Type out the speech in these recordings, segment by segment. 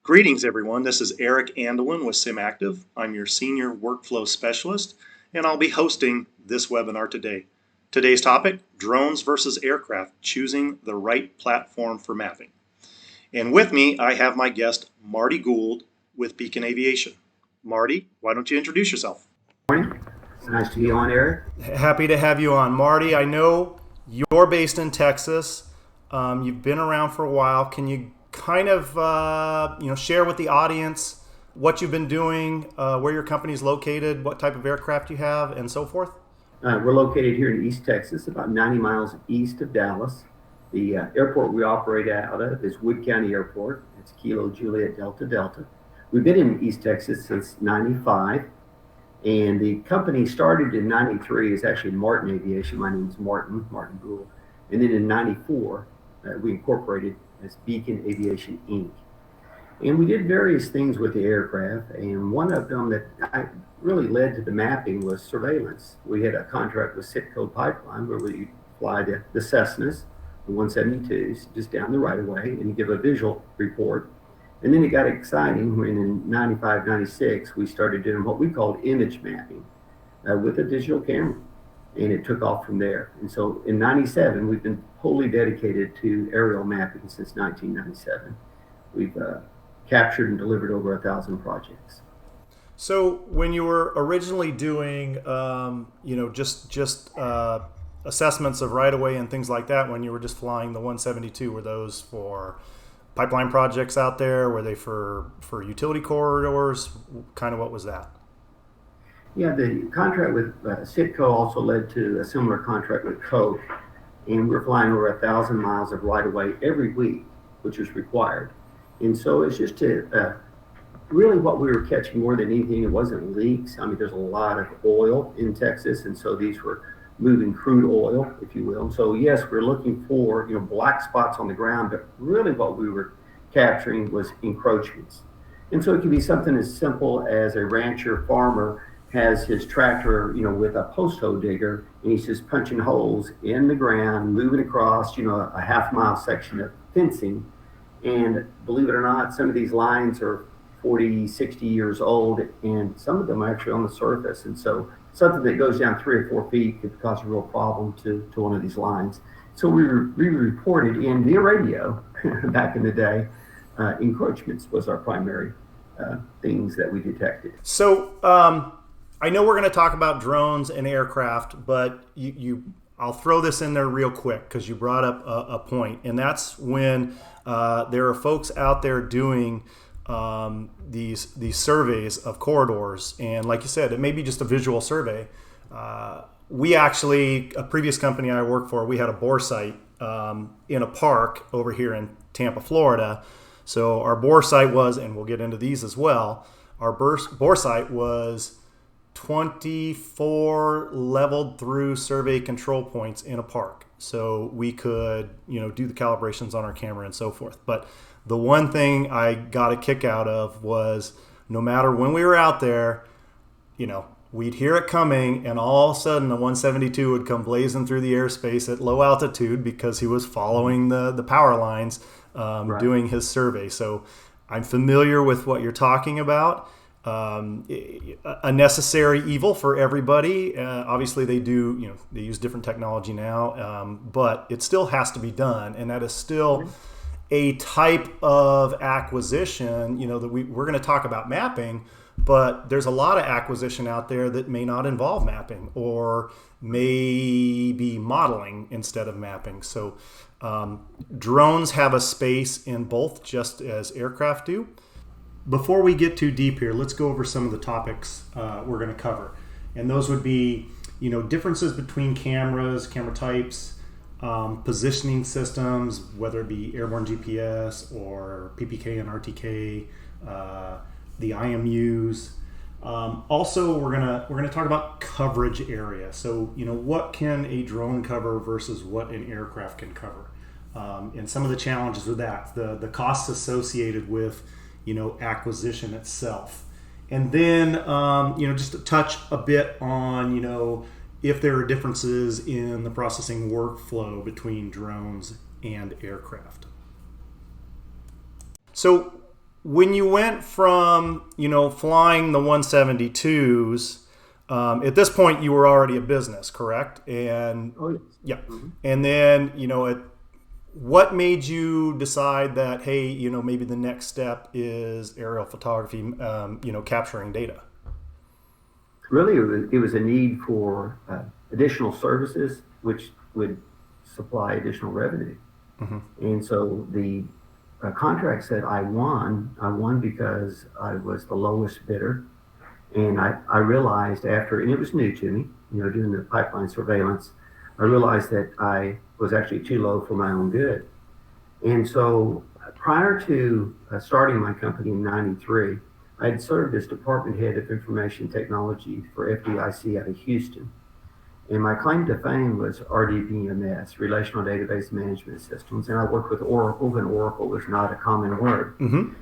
Greetings, everyone. This is Eric Andelin with SimActive. I'm your Senior Workflow Specialist, and I'll be hosting this webinar today. Today's topic, drones versus aircraft, choosing the right platform for mapping. And with me, I have my guest, Marty Gould with Beacon Aviation. Marty, why don't you introduce yourself? Morning. It's nice to be on, Eric. Happy to have you on. Marty, I know you're based in Texas. You've been around for a while. Can you kind of share with the audience what you've been doing, where your company's located, what type of aircraft you have, and so forth? We're located here in East Texas, about 90 miles east of Dallas. The airport we operate out of is Wood County Airport. It's Kilo Juliet Delta Delta. We've been in East Texas since '95, and the company started in '93 is actually Martin Aviation. My name is Martin Gould. And then in '94, we incorporated as Beacon Aviation, Inc. And we did various things with the aircraft, and one of them that really led to the mapping was surveillance. We had a contract with Citco Pipeline where we fly the Cessnas, the 172s, just down the right of way and give a visual report. And then it got exciting when in '95, '96, we started doing what we called image mapping with a digital camera. And it took off from there. And so in '97, we've been wholly dedicated to aerial mapping since 1997. We've captured and delivered over 1,000 projects. So when you were originally doing, just assessments of right-of-way and things like that, when you were just flying the 172, were those for pipeline projects out there? Were they for utility corridors? Kind of what was that? Yeah, the contract with Citco also led to a similar contract with Coke, and we're flying over 1,000 miles of right-of-way every week, which is required. And so it's just really what we were catching more than anything. It wasn't leaks. I mean, there's a lot of oil in Texas, and so these were moving crude oil, if you will. So yes, we're looking for black spots on the ground, but really what we were capturing was encroachments. And so it could be something as simple as a rancher farmer has his tractor, with a post hole digger, and he's just punching holes in the ground, moving across, a half-mile section of fencing. And believe it or not, some of these lines are 40, 60 years old, and some of them are actually on the surface. And so something that goes down 3 or 4 feet could cause a real problem to one of these lines. So we reported in via radio back in the day, encroachments was our primary things that we detected. So I know we're going to talk about drones and aircraft, but I'll throw this in there real quick because you brought up a point, and that's when there are folks out there doing these surveys of corridors, and like you said, it may be just a visual survey. We actually, a previous company I worked for, we had a bore site in a park over here in Tampa, Florida. So our bore site was, and we'll get into these as well, our bore site was 24 leveled through survey control points in a park. So we could, do the calibrations on our camera and so forth. But the one thing I got a kick out of was no matter when we were out there, we'd hear it coming, and all of a sudden the 172 would come blazing through the airspace at low altitude because he was following the power lines, right, doing his survey. So I'm familiar with what you're talking about. A necessary evil for everybody. Obviously, they do. They use different technology now, but it still has to be done, and that is still a type of acquisition. That we're going to talk about mapping, but there's a lot of acquisition out there that may not involve mapping or may be modeling instead of mapping. So drones have a space in both, just as aircraft do. Before we get too deep here, let's go over some of the topics we're going to cover. And those would be, differences between cameras, camera types, positioning systems, whether it be airborne GPS or PPK and RTK, the IMUs. Also, we're gonna talk about coverage area. So, what can a drone cover versus what an aircraft can cover, and some of the challenges with that, the costs associated with acquisition itself. And then, just to touch a bit on, if there are differences in the processing workflow between drones and aircraft. So when you went from, flying the 172s, at this point you were already a business, correct? And Oh, yes. yeah. Mm-hmm. And then, what made you decide that, hey, maybe the next step is aerial photography, capturing data? Really, it was a need for additional services, which would supply additional revenue. Mm-hmm. And so the contracts that I won because I was the lowest bidder. And I realized after, and it was new to me, doing the pipeline surveillance, I realized that I was actually too low for my own good. And so prior to starting my company in '93, I had served as department head of information technology for FDIC out of Houston. And my claim to fame was RDBMS, Relational Database Management Systems. And I worked with Oracle when Oracle was not a common word. Mm-hmm.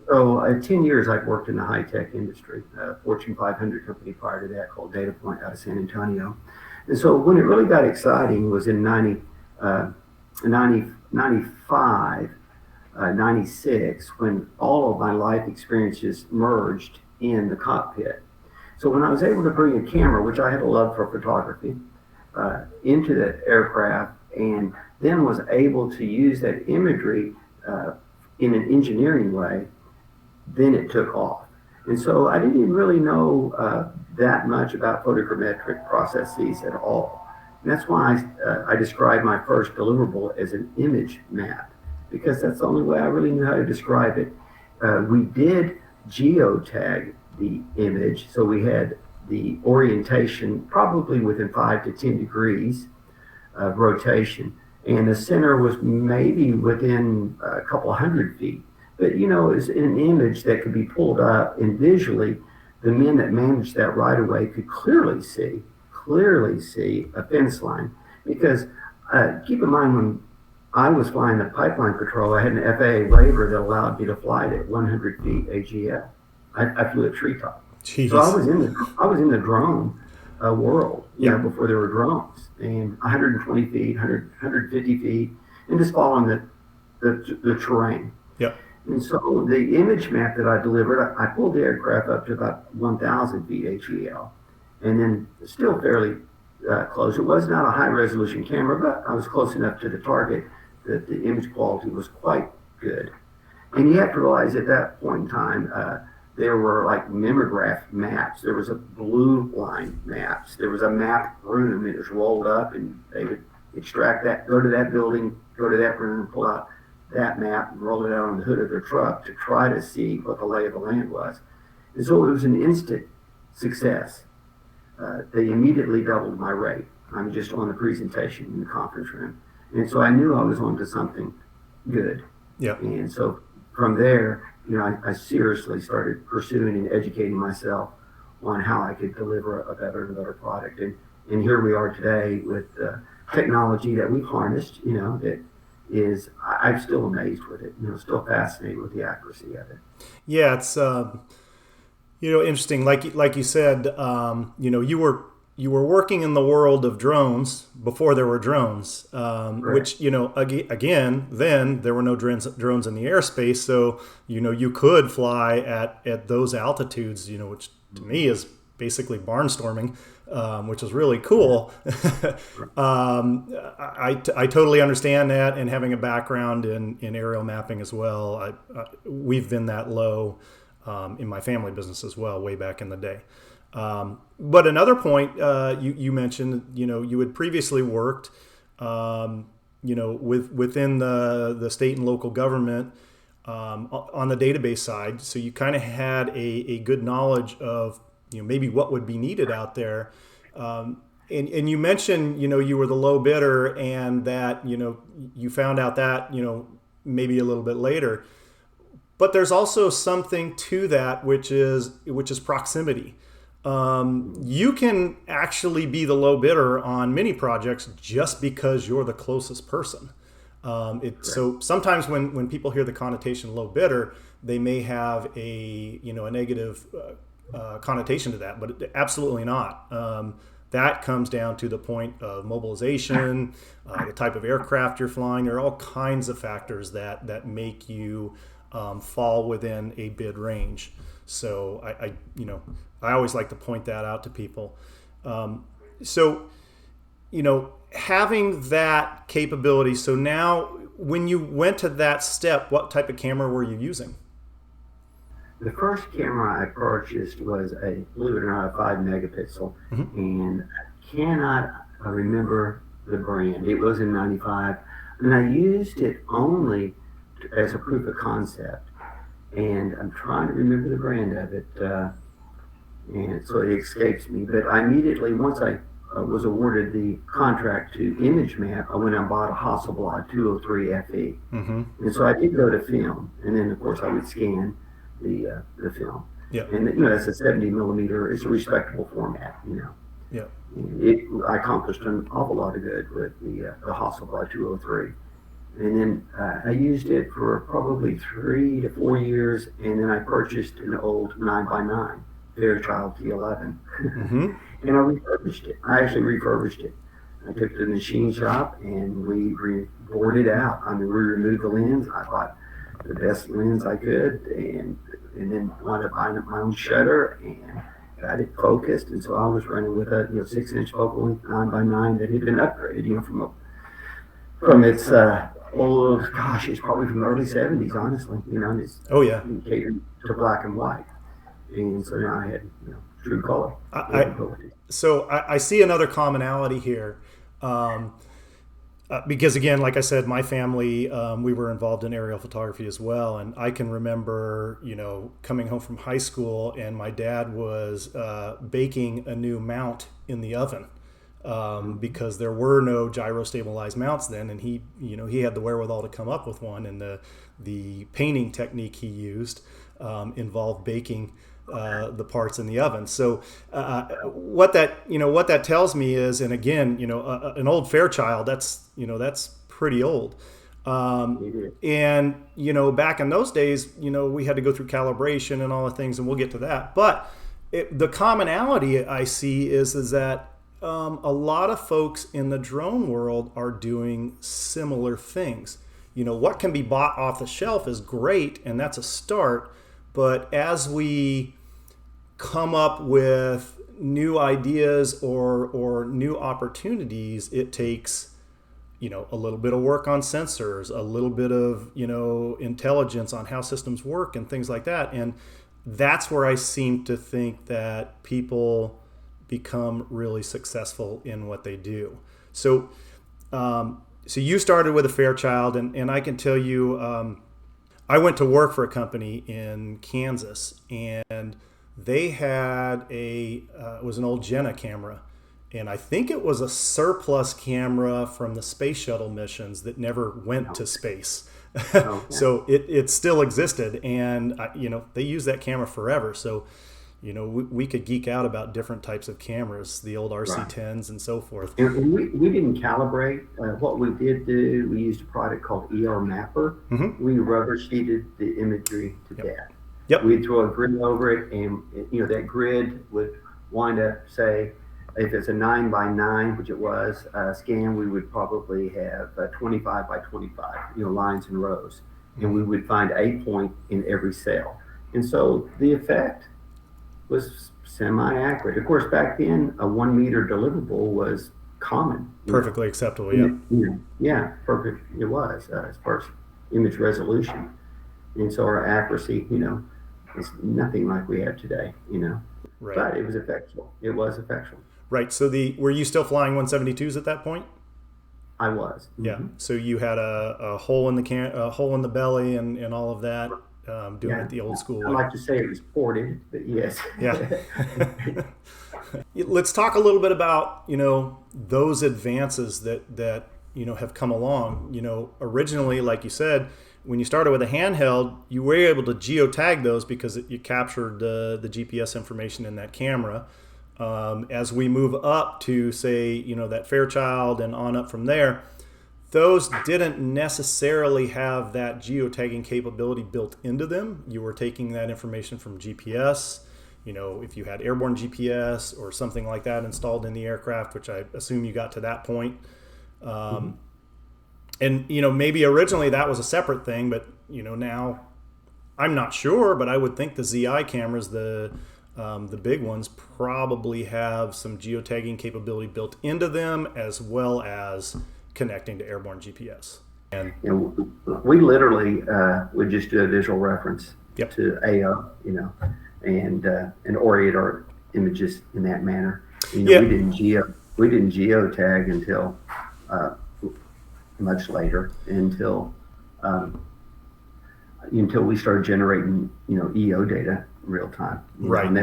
So 10 years I've worked in the high-tech industry, Fortune 500 company prior to that called Data Point out of San Antonio. And so when it really got exciting was in 95, 96, when all of my life experiences merged in the cockpit. So when I was able to bring a camera, which I had a love for photography, into the aircraft, and then was able to use that imagery in an engineering way, then it took off. And so I didn't even really know that much about photogrammetric processes at all. And that's why I described my first deliverable as an image map, because that's the only way I really knew how to describe it. We did geotag the image, so we had the orientation probably within 5 to 10 degrees of rotation, and the center was maybe within a couple hundred feet. But it's an image that could be pulled up, and visually, the men that managed that right away could clearly see a fence line. Because keep in mind, when I was flying the pipeline patrol, I had an FAA waiver that allowed me to fly it at 100 feet AGL. I flew a treetop. Jeez. So I was in the drone world, before there were drones, and 120 feet, 150 feet, and just following the terrain. Yep. And so the image map that I delivered, I pulled the aircraft up to about 1,000 feet AGL, and then still fairly close. It was not a high resolution camera, but I was close enough to the target that the image quality was quite good. And you have to realize at that point in time, there were like mimeograph maps. There was a blue line maps. There was a map room. It was rolled up, and they would extract that, go to that building, go to that room, pull out that map and roll it out on the hood of their truck to try to see what the lay of the land was. And so it was an instant success. They immediately doubled my rate. I'm just on the presentation in the conference room. And so I knew I was onto something good. Yeah. And so from there, I seriously started pursuing and educating myself on how I could deliver a better and better product. And here we are today with technology that we've harnessed, that is, I'm still amazed with it, still fascinated with the accuracy of it. Yeah, it's interesting. Like you said, you were working in the world of drones before there were drones, Right. which again, then there were no drones in the airspace, so you could fly at those altitudes, which to me is basically barnstorming. Which is really cool. I totally understand that, and having a background in aerial mapping as well, we've been that low in my family business as well, way back in the day. But another point you mentioned, you had previously worked, within the state and local government on the database side, so you kind of had a good knowledge of maybe what would be needed out there. And you mentioned, you were the low bidder, and that, you found out that, maybe a little bit later. But there's also something to that, which is proximity. You can actually be the low bidder on many projects just because you're the closest person. So sometimes when people hear the connotation low bidder, they may have a negative connotation to that, but absolutely not. That comes down to the point of mobilization, the type of aircraft you're flying. There are all kinds of factors that make you fall within a bid range. So I always like to point that out to people. Having that capability. So now, when you went to that step, what type of camera were you using? The first camera I purchased was believe it or not, a 5 megapixel, and I cannot remember the brand. It was in '95, and I used it only as a proof of concept. And I'm trying to remember the brand of it, and so it escapes me. But I immediately, once I was awarded the contract to image map, I went and bought a Hasselblad 203 FE. And so I did go to film, and then of course I would scan the film. Yeah. And that's a 70 millimeter. It's a respectable format. Yeah. I accomplished an awful lot of good with the Hasselblad 203. And then I used it for probably 3 to 4 years, and then I purchased an old 9x9 Fairchild T11, and I refurbished it. I actually refurbished it. I took it to the machine shop, and we bored it out. I mean, we removed the lens. I bought the best lens I could, and then wound up buying my own shutter and got it focused. And so I was running with a 6-inch focal length 9x9 that had been upgraded, from its it's probably from the early '70s, honestly. And it's catered to black and white, and so now I had true color. I see another commonality here, because again, like I said, my family, we were involved in aerial photography as well, and I can remember coming home from high school, and my dad was baking a new mount in the oven. Because there were no gyro stabilized mounts then, and he had the wherewithal to come up with one, and the painting technique he used involved baking the parts in the oven. So what that tells me is, and again, an old Fairchild, that's pretty old. And back in those days, we had to go through calibration and all the things, and we'll get to that. But the commonality I see is that a lot of folks in the drone world are doing similar things. What can be bought off the shelf is great, and that's a start. But as we come up with new ideas or new opportunities, it takes a little bit of work on sensors, a little bit of intelligence on how systems work and things like that. And that's where I seem to think that people become really successful in what they do. So you started with a Fairchild, and I can tell you, I went to work for a company in Kansas, and they had it was an old Jenna camera, and I think it was a surplus camera from the space shuttle missions that never went to space. So it still existed, and they used that camera forever. So we could geek out about different types of cameras, the old RC10s and so forth. And we didn't calibrate. What we did do, we used a product called ER Mapper. We rubber sheeted the imagery to death. We'd throw a grid over it, and that grid would wind up, say, if it's a 9x9, which it was, scan, we would probably have 25 by 25, lines and rows. And we would find a point in every cell. And so the effect was semi-accurate. Of course, back then, a 1 meter deliverable was common. Perfectly acceptable, yeah. Perfect. It was as far as image resolution, and so our accuracy, is nothing like we have today. Right. But it was effectual. It was effectual. Right. So were you still flying 172s at that point? I was. Yeah. So you had a hole in a hole in the belly and all of that. Doing it the old school way. I like to say it was ported, but yes. Yeah. Let's talk a little bit about those advances that have come along. Originally, like you said, when you started with a handheld, you were able to geotag those because you captured the GPS information in that camera. As we move up to, say, that Fairchild and on up from there, those didn't necessarily have that geotagging capability built into them. You were taking that information from GPS. If you had airborne GPS or something like that installed in the aircraft, which I assume you got to that point. And maybe originally that was a separate thing, but now I'm not sure, but I would think the ZI cameras, the big ones, probably have some geotagging capability built into them, as well as connecting to airborne GPS. And we literally would just do a visual reference Yep. to AO, and orient our images in that manner. Yeah. We didn't geotag until much later, until we started generating EO data real time. Right. And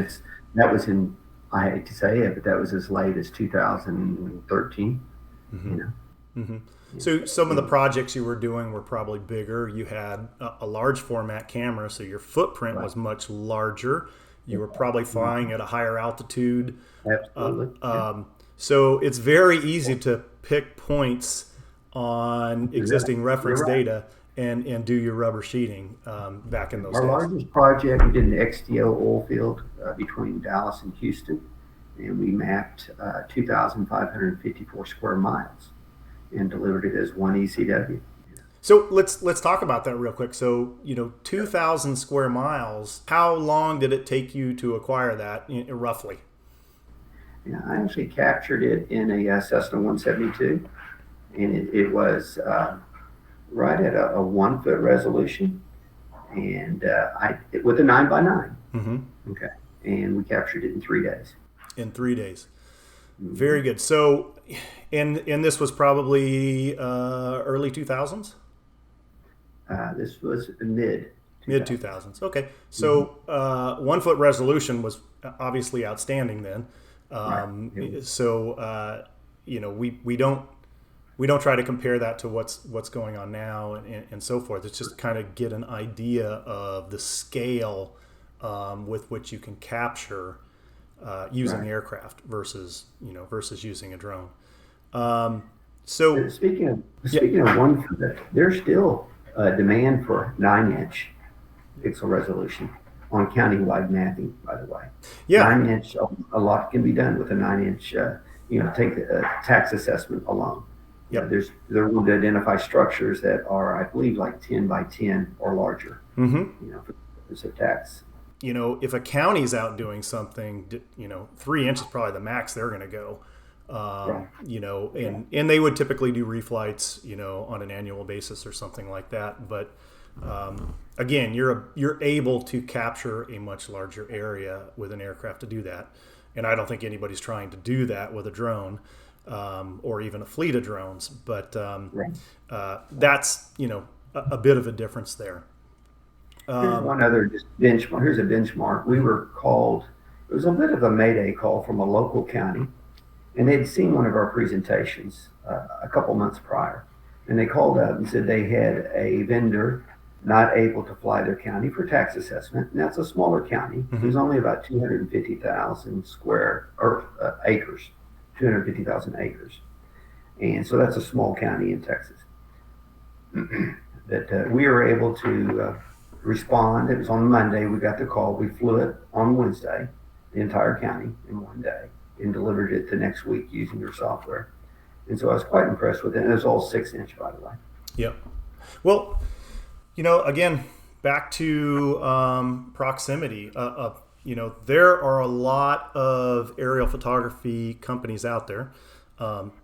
that was in, I hate to say it, but that was as late as 2013. So some of the projects you were doing were probably bigger. You had a large format camera, so your footprint was much larger. You were probably flying at a higher altitude. Absolutely. So it's very easy to pick points on existing reference data and do your rubber sheeting back in those days. Our largest project, we did an XDO oil field between Dallas and Houston, and we mapped 2,554 square miles and delivered it as one ECW. So let's talk about that real quick. So 2,000 square miles. How long did it take you to acquire that, roughly? Yeah, I actually captured it in a Cessna 172, and it was right at a 1 foot resolution, and with a 9x9. Mm-hmm. Okay, and we captured it in 3 days. In 3 days. Very good. So, and this was probably early 2000s? This was mid 2000s. Okay. So 1 foot resolution was obviously outstanding then. Right. So, we don't try to compare that to what's going on now and so forth. It's just kind of get an idea of the scale with which you can capture using aircraft versus using a drone. So speaking of 1 foot, there's still a demand for 9-inch pixel resolution on county-wide mapping, by the way. Yeah. 9-inch, a lot can be done with a 9-inch, take the tax assessment alone. Yep. They're going to identify structures that are, I believe, like 10 by 10 or larger, for the tax. If a county's out doing something, 3 inches is probably the max they're going to go. And they would typically do reflights, on an annual basis or something like that. But again, you're able to capture a much larger area with an aircraft to do that. And I don't think anybody's trying to do that with a drone or even a fleet of drones. But that's, a bit of a difference there. Here's one other benchmark. Here's a benchmark. We were called, it was a bit of a mayday call from a local county, and they'd seen one of our presentations a couple months prior. And they called up and said they had a vendor not able to fly their county for tax assessment. And that's a smaller county. Mm-hmm. There's only about 250,000 acres, 250,000 acres. And so that's a small county in Texas. That we were able to respond. It was on Monday. We got the call. We flew it on Wednesday, the entire county in 1 day, and delivered it the next week using your software. And so I was quite impressed with it. And it was all 6-inch, by the way. Yep. Well, again, back to proximity. There are a lot of aerial photography companies out there.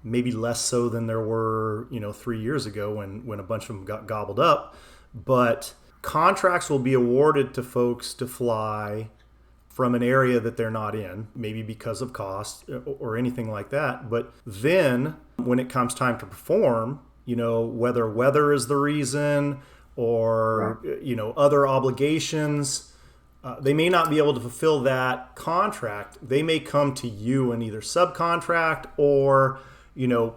Maybe less so than there were, 3 years ago when a bunch of them got gobbled up. But contracts will be awarded to folks to fly from an area that they're not in, maybe because of cost or anything like that. But then when it comes time to perform, whether weather is the reason or, other obligations, they may not be able to fulfill that contract. They may come to you and either subcontract or,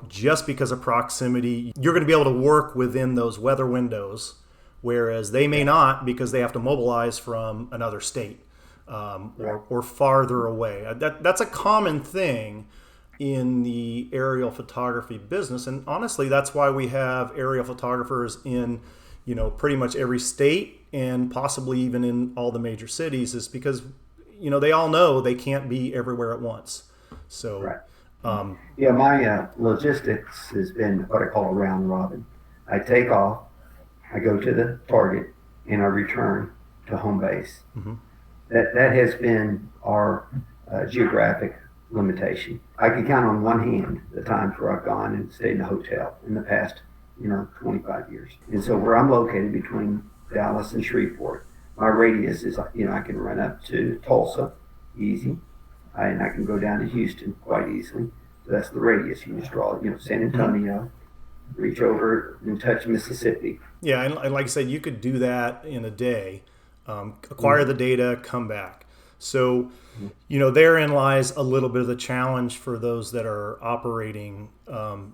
just because of proximity, you're going to be able to work within those weather windows, whereas they may not because they have to mobilize from another state. Or farther away. That's a common thing in the aerial photography business, and honestly, that's why we have aerial photographers in, pretty much every state and possibly even in all the major cities, is because, they all know they can't be everywhere at once. So, my logistics has been what I call a round robin. I take off, I go to the target, and I return to home base. Mm-hmm. That has been our geographic limitation. I can count on one hand the times where I've gone and stayed in a hotel in the past, 25 years. And so where I'm located between Dallas and Shreveport, my radius is, I can run up to Tulsa easy, and I can go down to Houston quite easily. So that's the radius. You just draw, San Antonio, reach over and touch Mississippi. Yeah, and like I said, you could do that in a day, acquire the data, come back. So, therein lies a little bit of the challenge for those that are operating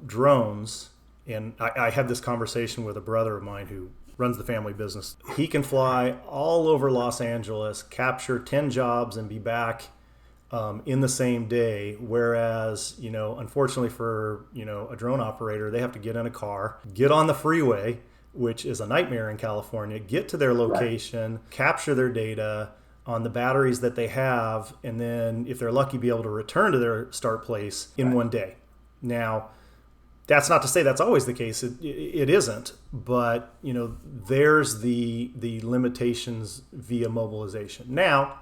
drones. And I had this conversation with a brother of mine who runs the family business. He can fly all over Los Angeles, capture 10 jobs, and be back in the same day. Whereas, unfortunately for, a drone operator, they have to get in a car, get on the freeway, which is a nightmare in California, get to their location, capture their data on the batteries that they have, and then if they're lucky, be able to return to their start place in one day. Now, that's not to say that's always the case. It isn't, but there's the limitations via mobilization. Now,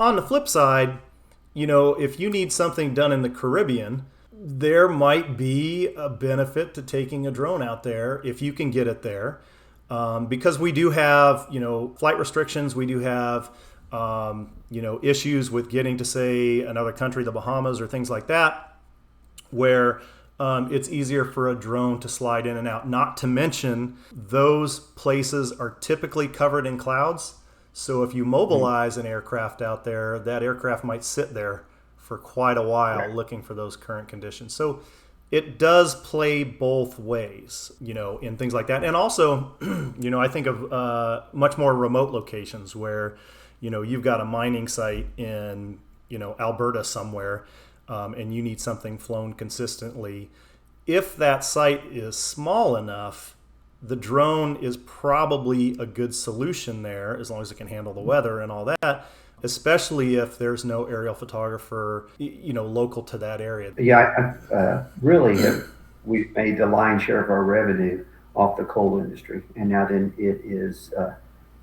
on the flip side, if you need something done in the Caribbean, there might be a benefit to taking a drone out there if you can get it there, because we do have flight restrictions. We do have issues with getting to, say, another country, the Bahamas or things like that, where it's easier for a drone to slide in and out. Not to mention, those places are typically covered in clouds. So if you mobilize an aircraft out there, that aircraft might sit there for quite a while looking for those current conditions. So it does play both ways, in things like that. And also, I think of much more remote locations where, you've got a mining site in, Alberta somewhere, and you need something flown consistently. If that site is small enough, the drone is probably a good solution there, as long as it can handle the weather and all that, especially if there's no aerial photographer, local to that area. Yeah, we've made the lion's share of our revenue off the coal industry, and now then it is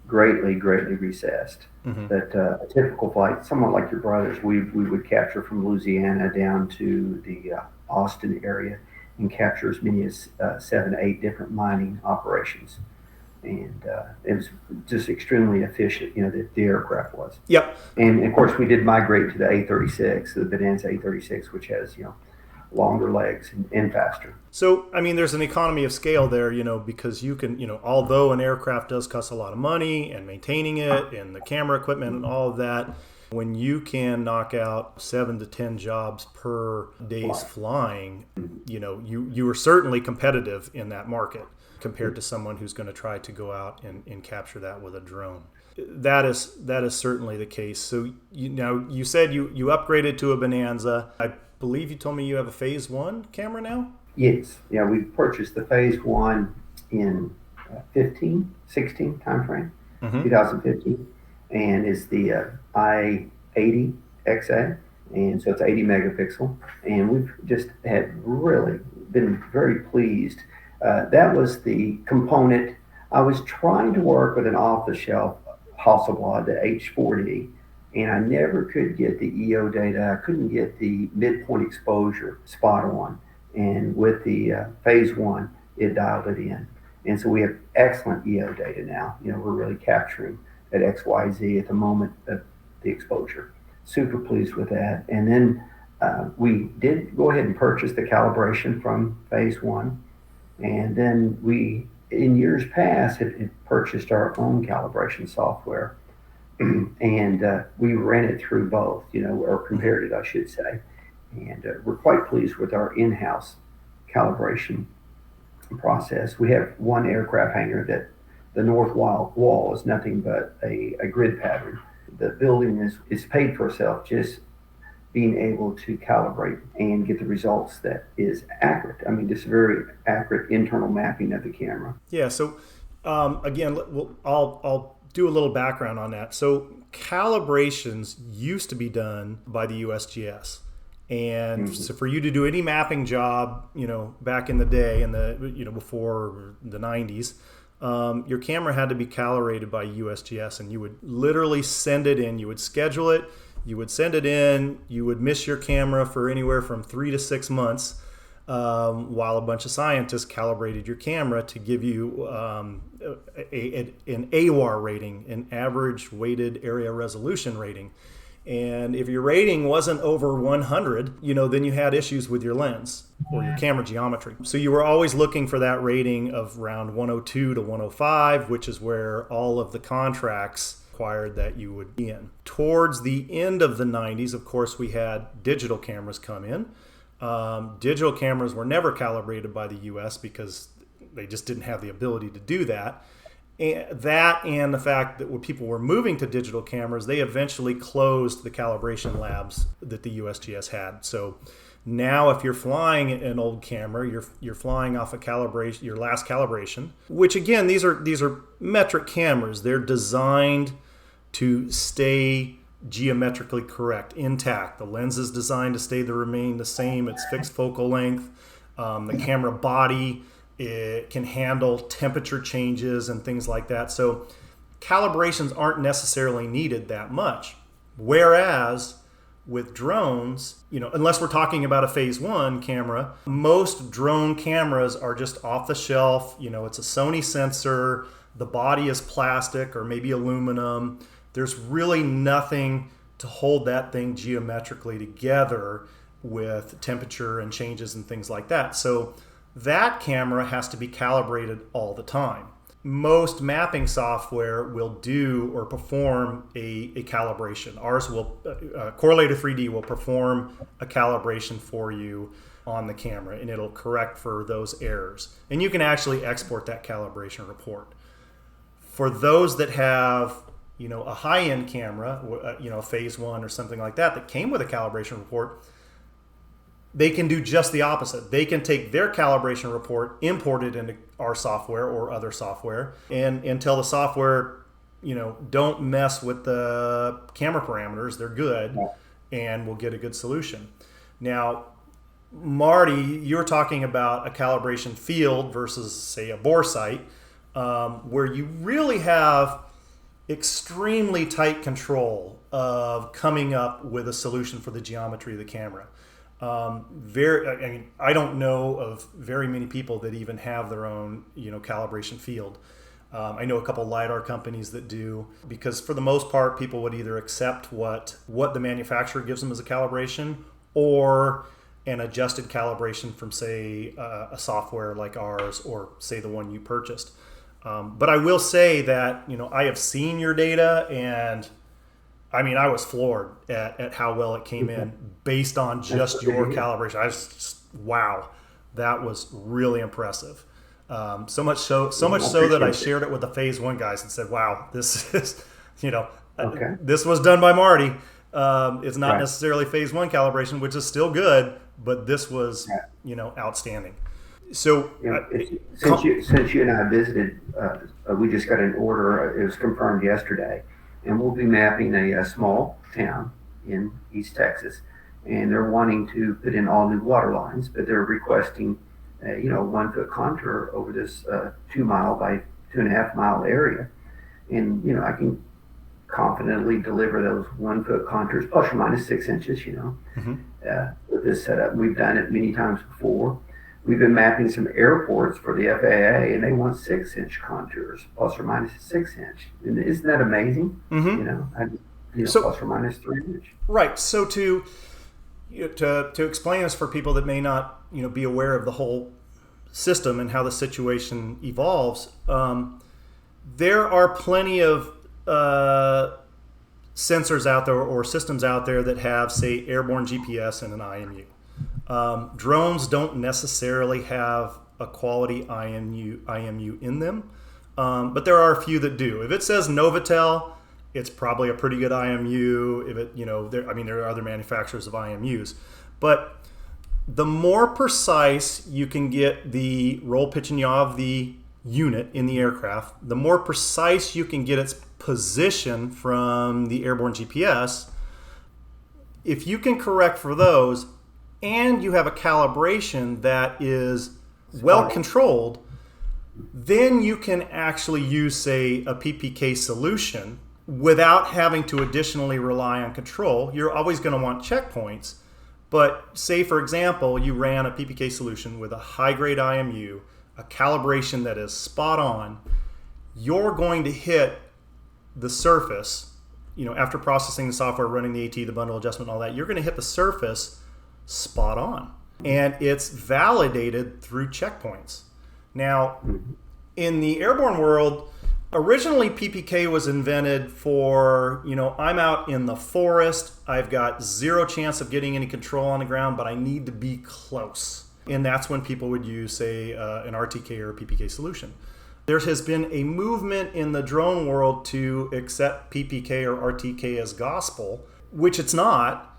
greatly recessed. Mm-hmm. But a typical flight, someone like your brothers, we would capture from Louisiana down to the Austin area and capture as many as 7 to 8 different mining operations. And it was just extremely efficient, the aircraft was. Yep. And of course, we did migrate to the A36, the Bonanza A36, which has, longer legs and faster. So, there's an economy of scale there, because you can, although an aircraft does cost a lot of money and maintaining it and the camera equipment and all of that, when you can knock out 7 to 10 jobs per day's flying, you are certainly competitive in that market compared to someone who's going to try to go out and capture that with a drone. That is certainly the case. So you said you upgraded to a Bonanza. I believe you told me you have a Phase 1 camera now? Yes. Yeah, we purchased the Phase 1 in 16 timeframe, 2015, and it's the I-80 XA, and so it's 80 megapixel, and we've just had really been very pleased. That was the component. I was trying to work with an off-the-shelf Hasselblad, the H4D, and I never could get the EO data. I couldn't get the midpoint exposure spot on. And with the Phase 1, it dialed it in. And so we have excellent EO data now. We're really capturing at XYZ at the moment of the exposure. Super pleased with that. And then we did go ahead and purchase the calibration from Phase 1. And then we, in years past, had purchased our own calibration software. And we ran it through both, or compared it, I should say. And we're quite pleased with our in-house calibration process. We have one aircraft hangar that the north wall is nothing but a grid pattern. The building is paid for itself just being able to calibrate and get the results that is accurate. Just very accurate internal mapping of the camera. Yeah, so again, I'll do a little background on that. So calibrations used to be done by the USGS. And so for you to do any mapping job, back in the day, before the 90s, your camera had to be calibrated by USGS, and you would literally send it in. You would schedule it. You would send it in. You would miss your camera for anywhere from 3 to 6 months, while a bunch of scientists calibrated your camera to give you an AWAR rating, an average weighted area resolution rating. And if your rating wasn't over 100, then you had issues with your lens or your camera geometry. So you were always looking for that rating of around 102 to 105, which is where all of the contracts required that you would be in. Towards the end of the 90s, of course, we had digital cameras come in. Digital cameras were never calibrated by the US because they just didn't have the ability to do that. And the fact that when people were moving to digital cameras, they eventually closed the calibration labs that the USGS had. So now if you're flying an old camera, you're flying off a calibration, your last calibration, which again, these are metric cameras. They're designed to stay geometrically correct, intact. The lens is designed to remain the same. It's fixed focal length. The camera body, it can handle temperature changes and things like that. So calibrations aren't necessarily needed that much. Whereas with drones, unless we're talking about a phase 1 camera, most drone cameras are just off the shelf. It's a Sony sensor. The body is plastic or maybe aluminum. There's really nothing to hold that thing geometrically together with temperature and changes and things like that. So that camera has to be calibrated all the time. Most mapping software will do or perform a calibration. Ours will, Correlator 3D will perform a calibration for you on the camera, and it'll correct for those errors. And you can actually export that calibration report. For those that have a high-end camera, phase 1 or something like that came with a calibration report, they can do just the opposite. They can take their calibration report, import it into our software or other software, and tell the software, don't mess with the camera parameters. They're good, and we'll get a good solution. Now, Marty, you're talking about a calibration field versus, say, a bore site, where you really have extremely tight control of coming up with a solution for the geometry of the camera. I don't know of very many people that even have their own, calibration field. I know a couple LiDAR companies that do, because for the most part, people would either accept what the manufacturer gives them as a calibration, or an adjusted calibration from, say, a software like ours, or say the one you purchased. But I will say that, I have seen your data, and I was floored at how well it came in based on just your calibration. I was just, wow, that was really impressive. So much so that I shared it with the phase 1 guys and said, wow, this is, this was done by Marty. It's not necessarily phase 1 calibration, which is still good, but this was, outstanding. So since you and I visited, we just got an order. It was confirmed yesterday. And we'll be mapping a small town in East Texas, and they're wanting to put in all new water lines, but they're requesting, 1 foot contour over this 2 mile by 2.5 mile area. And, I can confidently deliver those 1 foot contours, plus or minus 6 inches, with this setup. We've done it many times before. We've been mapping some airports for the FAA, and they want 6-inch contours, plus or minus 6 inch. And isn't that amazing? Mm-hmm. So, plus or minus 3 inch. Right. So to explain this for people that may not be aware of the whole system and how the situation evolves, there are plenty of sensors out there or systems out there that have, say, airborne GPS and an IMU. Drones don't necessarily have a quality IMU in them, but there are a few that do. If it says Novotel, it's probably a pretty good IMU. If it, there are other manufacturers of IMUs, but the more precise you can get the roll, pitch, and yaw of the unit in the aircraft, the more precise you can get its position from the airborne GPS. If you can correct for those, and you have a calibration that is well controlled, then you can actually use, say, a PPK solution without having to additionally rely on control. You're always going to want checkpoints, but say, for example, you ran a PPK solution with a high-grade IMU, a calibration that is spot on, you're going to hit the surface, after processing the software, running the AT, the bundle adjustment, all that, you're going to hit the surface spot on. And it's validated through checkpoints. Now, in the airborne world, originally PPK was invented for, I'm out in the forest, I've got zero chance of getting any control on the ground, but I need to be close. And that's when people would use, say, an RTK or a PPK solution. There has been a movement in the drone world to accept PPK or RTK as gospel, which it's not,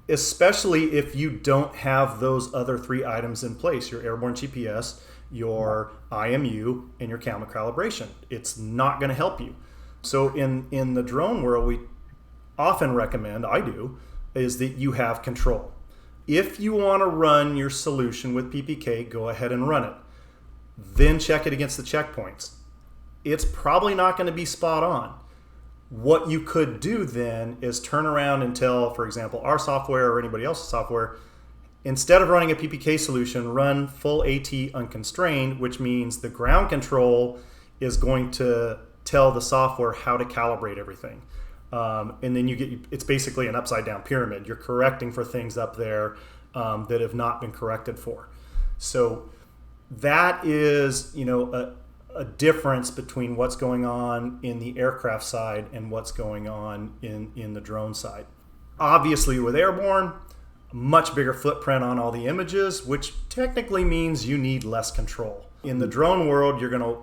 especially if you don't have those other three items in place, your airborne GPS, your IMU, and your camera calibration. It's not going to help you. So in the drone world, we often recommend, I do, is that you have control. If you want to run your solution with PPK, go ahead and run it. Then check it against the checkpoints. It's probably not going to be spot on. What you could do then is turn around and tell, for example, our software or anybody else's software, instead of running a PPK solution, run full AT unconstrained, which means the ground control is going to tell the software how to calibrate everything. And then it's basically an upside down pyramid. You're correcting for things up there that have not been corrected for. So that is, a difference between what's going on in the aircraft side and what's going on in the drone side. Obviously, with airborne, much bigger footprint on all the images, which technically means you need less control. In the drone world, you're gonna,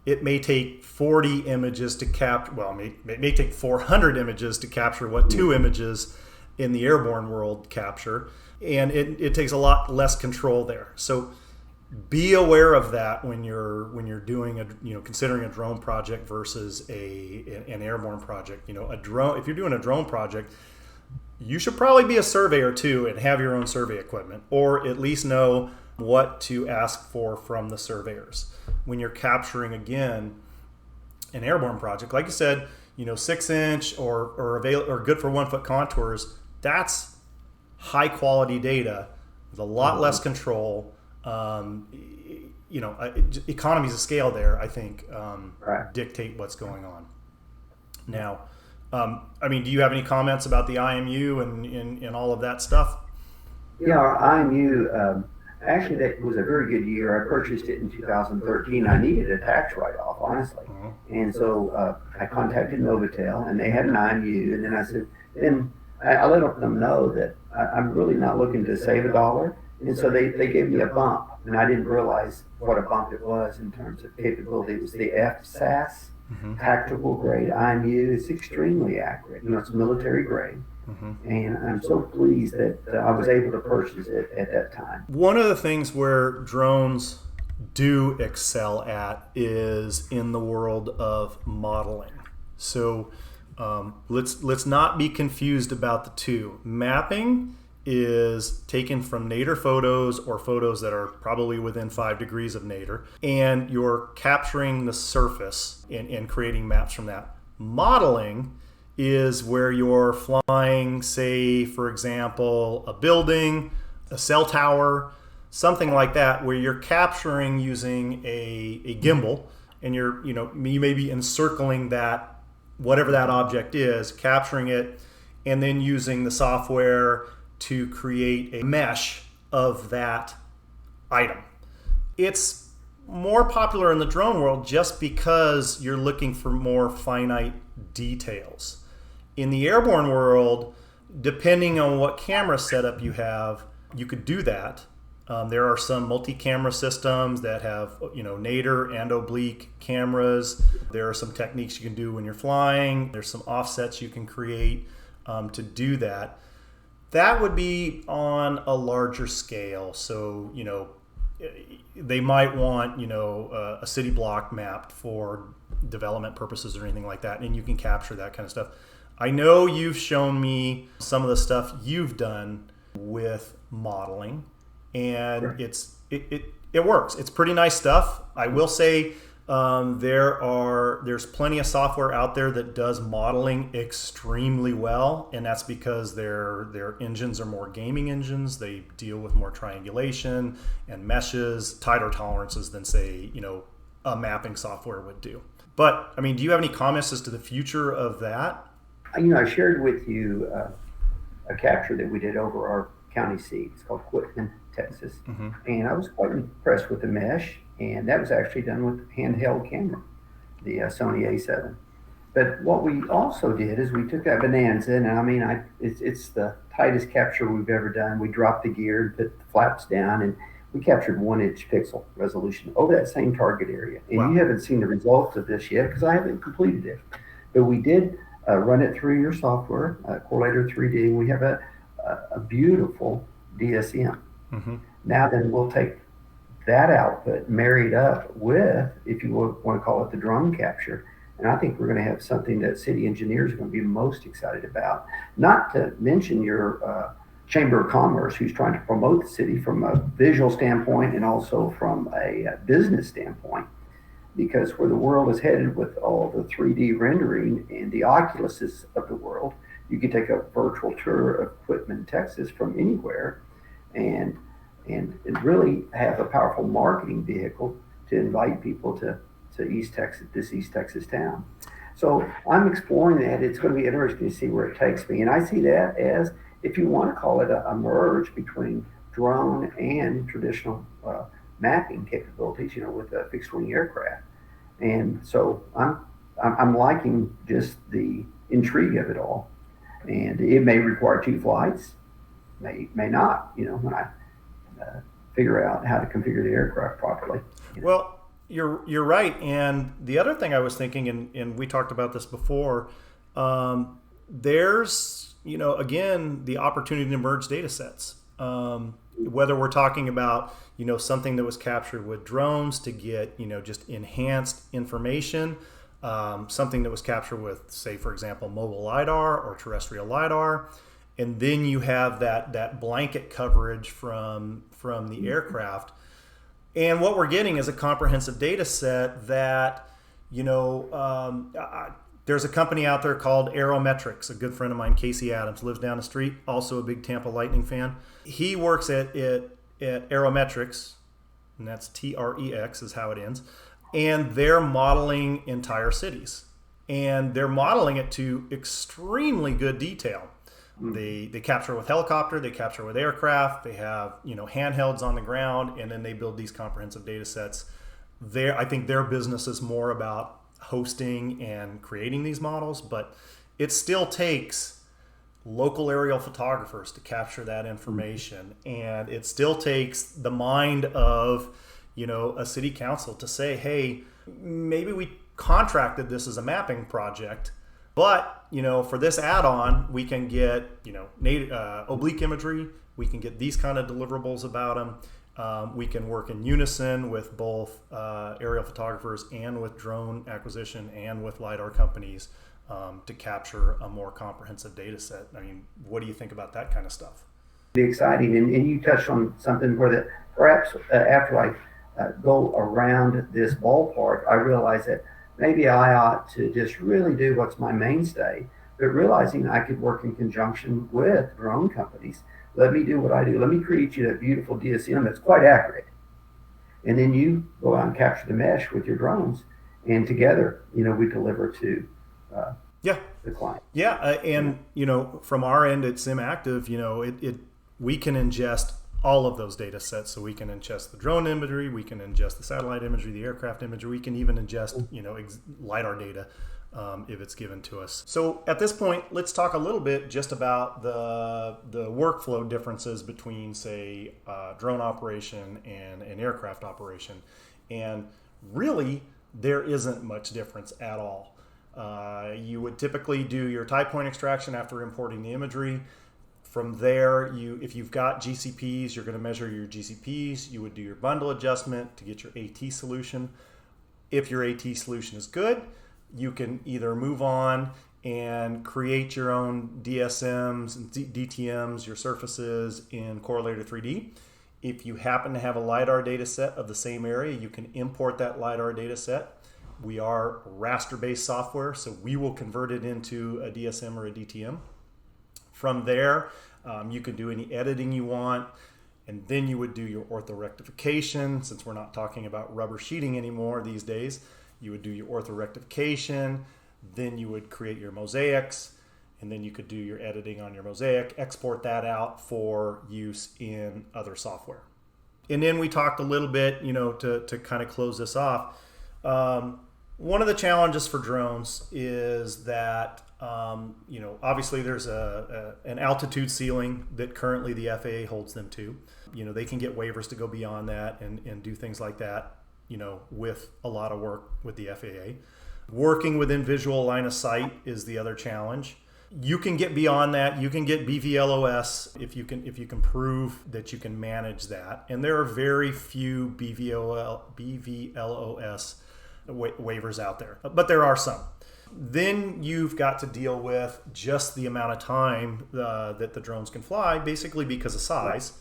it may take 40 images to capture. Well, it may take 400 images to capture what 2 images in the airborne world capture, and it takes a lot less control there. So be aware of that when you're doing considering a drone project versus an airborne project. A drone. If you're doing a drone project, you should probably be a surveyor too and have your own survey equipment, or at least know what to ask for from the surveyors. When you're capturing, again, an airborne project, like you said, 6-inch or good for 1 foot contours, that's high quality data with a lot less control. Economies of scale there, I think, dictate what's going on. Now, do you have any comments about the IMU and all of that stuff? Yeah, our IMU, actually, that was a very good year. I purchased it in 2013. I needed a tax write-off, honestly. And so I contacted Novotel, and they had an IMU. And then I said, I let them know that I'm really not looking to save $1. And so they gave me a bump. And I didn't realize what a bump it was in terms of capability. It was the FSAS, tactical grade IMU. It's extremely accurate. It's military grade. And I'm so pleased that I was able to purchase it at that time. One of the things where drones do excel at is in the world of modeling. So let's not be confused about the two. Mapping is taken from nadir photos or photos that are probably within 5 degrees of nadir, and you're capturing the surface and creating maps from that. Modeling is where you're flying, say, for example, a building, a cell tower, something like that, where you're capturing using a gimbal, and you may be encircling that, whatever that object is, capturing it, and then using the software to create a mesh of that item. It's more popular in the drone world just because you're looking for more finite details. In the airborne world, depending on what camera setup you have, you could do that. There are some multi-camera systems that have nadir and oblique cameras. There are some techniques you can do when you're flying. There's some offsets you can create to do that. That would be on a larger scale. So, they might want, a city block mapped for development purposes or anything like that, and you can capture that kind of stuff. I know you've shown me some of the stuff you've done with modeling, and Right. it works. It's pretty nice stuff. I will say there's plenty of software out there that does modeling extremely well, and that's because their engines are more gaming engines. They deal with more triangulation and meshes, tighter tolerances than, say, a mapping software would do. But I mean, do you have any comments as to the future of that? I shared with you a capture that we did over our county seat. It's called Quitman, Texas. Mm-hmm. And I was quite impressed with the mesh, and that was actually done with handheld camera, the Sony A7. But what we also did is we took that Bonanza, and it's the tightest capture we've ever done. We dropped the gear and put the flaps down, and we captured 1-inch pixel resolution over that same target area. And Wow. you haven't seen the results of this yet because I haven't completed it. But we did run it through your software, Correlator 3D, and we have a beautiful DSM. Mm-hmm. Now then, we'll take that output married up with, if you want to call it, the drone capture. And I think we're going to have something that city engineers are going to be most excited about. Not to mention your Chamber of Commerce, who's trying to promote the city from a visual standpoint and also from a business standpoint. Because where the world is headed with all the 3D rendering and the Oculuses of the world, you can take a virtual tour of Quitman, Texas from anywhere and really have a powerful marketing vehicle to invite people to East Texas, this East Texas town. So I'm exploring that. It's going to be interesting to see where it takes me. And I see that as, if you want to call it a merge between drone and traditional mapping capabilities, with a fixed wing aircraft. And so I'm liking just the intrigue of it all. And it may require 2 flights, may not, when I figure out how to configure the aircraft properly. Well, you're right. And the other thing I was thinking, and we talked about this before, there's, again, the opportunity to merge data sets. Whether we're talking about, something that was captured with drones to get, just enhanced information, something that was captured with, say, for example, mobile LiDAR or terrestrial LiDAR. And then you have that blanket coverage from the aircraft. And what we're getting is a comprehensive data set that, there's a company out there called Aerometrics. A good friend of mine, Casey Adams, lives down the street, also a big Tampa Lightning fan. He works at Aerometrics, and that's TREX is how it ends. And they're modeling entire cities. And they're modeling it to extremely good detail. They capture with helicopter, they capture with aircraft, they have handhelds on the ground, and then they build these comprehensive data sets. I think their business is more about hosting and creating these models, but it still takes local aerial photographers to capture that information, and it still takes the mind of a city council to say, hey, maybe we contracted this as a mapping project, but for this add-on, we can get oblique imagery. We can get these kind of deliverables about them. We can work in unison with both aerial photographers and with drone acquisition and with LiDAR companies to capture a more comprehensive data set. I mean, what do you think about that kind of stuff? Be exciting, and you touched on something where perhaps after I go around this ballpark, I realize that maybe I ought to just really do what's my mainstay, but realizing I could work in conjunction with drone companies. Let me do what I do. Let me create you that beautiful DSM that's quite accurate. And then you go out and capture the mesh with your drones, and together, we deliver to the client. Yeah, and from our end at SimActive, we can ingest all of those data sets. So we can ingest the drone imagery, we can ingest the satellite imagery, the aircraft imagery, we can even ingest LiDAR data if it's given to us. So at this point, let's talk a little bit just about the workflow differences between, say, drone operation and an aircraft operation. And really, there isn't much difference at all. You would typically do your type point extraction after importing the imagery. From there, if you've got GCPs, you're going to measure your GCPs. You would do your bundle adjustment to get your AT solution. If your AT solution is good, you can either move on and create your own DSMs and DTMs, your surfaces in Correlator 3D. If you happen to have a LiDAR data set of the same area, you can import that LiDAR data set. We are raster-based software, so we will convert it into a DSM or a DTM. From there, you can do any editing you want, and then you would do your orthorectification. Since we're not talking about rubber sheeting anymore these days, you would do your orthorectification, then you would create your mosaics, and then you could do your editing on your mosaic, export that out for use in other software. And then we talked a little bit, to kind of close this off. One of the challenges for drones is that, obviously there's an altitude ceiling that currently the FAA holds them to. They can get waivers to go beyond that and do things like that, with a lot of work with the FAA. Working within visual line of sight is the other challenge. You can get beyond that. You can get BVLOS if you can prove that you can manage that. And there are very few BVLOS waivers out there, but there are some. Then you've got to deal with just the amount of time that the drones can fly, basically because of size.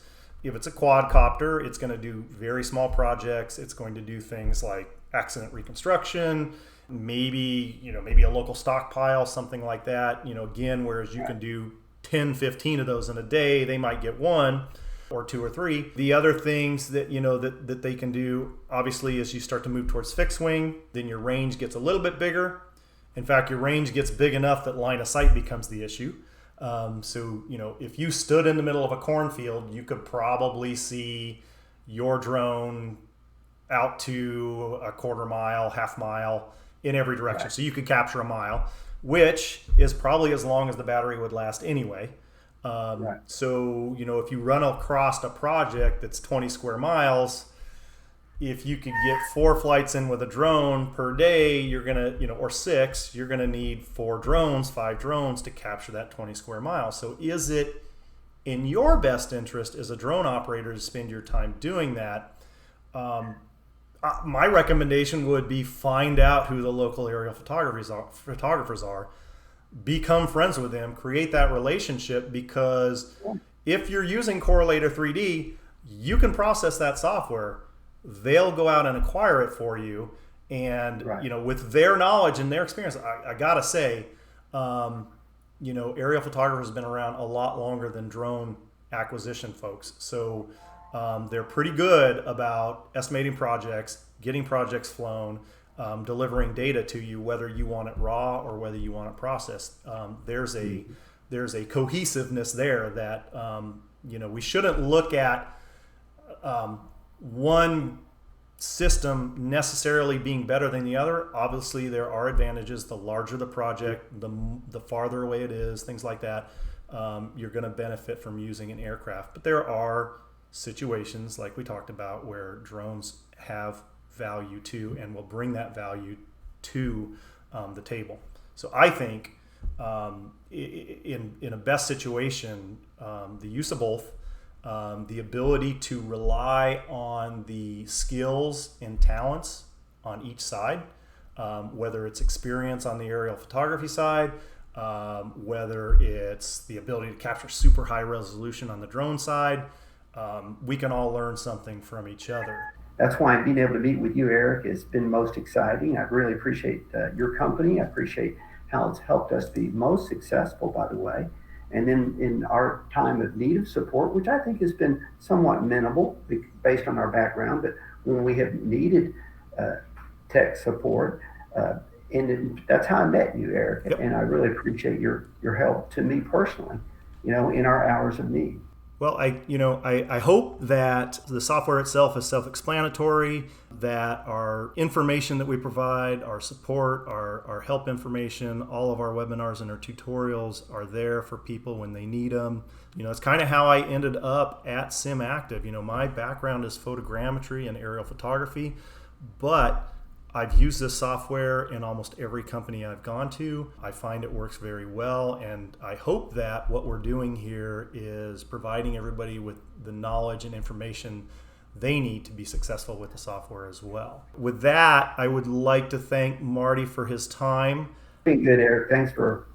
If it's a quadcopter, it's going to do very small projects. It's going to do things like accident reconstruction, maybe a local stockpile, something like that. Again, whereas you can do 10, 15 of those in a day, they might get one or two or three. The other things that that they can do, obviously, as you start to move towards fixed wing, then your range gets a little bit bigger. In fact, your range gets big enough that line of sight becomes the issue. So if you stood in the middle of a cornfield, you could probably see your drone out to a quarter mile, half mile in every direction. Right. So you could capture a mile, which is probably as long as the battery would last anyway. Right. So, if you run across a project that's 20 square miles, if you could get 4 flights in with a drone per day, you're going to, or 6, you're going to need 5 drones to capture that 20 square miles. So is it in your best interest as a drone operator to spend your time doing that? My recommendation would be find out who the local aerial photographers are, become friends with them, create that relationship, because if you're using Correlator 3D, you can process that software. They'll go out and acquire it for you. And, right. With their knowledge and their experience, I got to say, aerial photographers have been around a lot longer than drone acquisition folks. So they're pretty good about estimating projects, getting projects flown, delivering data to you, whether you want it raw or whether you want it processed. There's a cohesiveness there that we shouldn't look at one system necessarily being better than the other. Obviously, there are advantages. The larger the project, the farther away it is, things like that. You're going to benefit from using an aircraft. But there are situations, like we talked about, where drones have value too and will bring that value to the table. So I think in a best situation, the use of both, the ability to rely on the skills and talents on each side, whether it's experience on the aerial photography side, whether it's the ability to capture super high resolution on the drone side, we can all learn something from each other. That's why being able to meet with you, Eric, has been most exciting. I really appreciate your company. I appreciate how it's helped us be most successful, by the way. And then in our time of need of support, which I think has been somewhat minimal based on our background, but when we have needed tech support, that's how I met you, Eric. Yep. And I really appreciate your help to me personally, in our hours of need. Well, I hope that the software itself is self-explanatory, that our information that we provide, our support, our help information, all of our webinars and our tutorials are there for people when they need them. It's kind of how I ended up at SimActive. My background is photogrammetry and aerial photography, but I've used this software in almost every company I've gone to. I find it works very well, and I hope that what we're doing here is providing everybody with the knowledge and information they need to be successful with the software as well. With that, I would like to thank Marty for his time. Been good, Eric. Thanks for,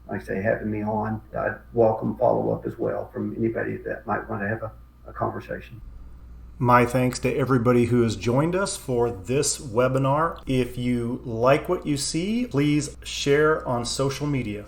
having me on. I'd welcome follow-up as well from anybody that might want to have a conversation. My thanks to everybody who has joined us for this webinar. If you like what you see, please share on social media.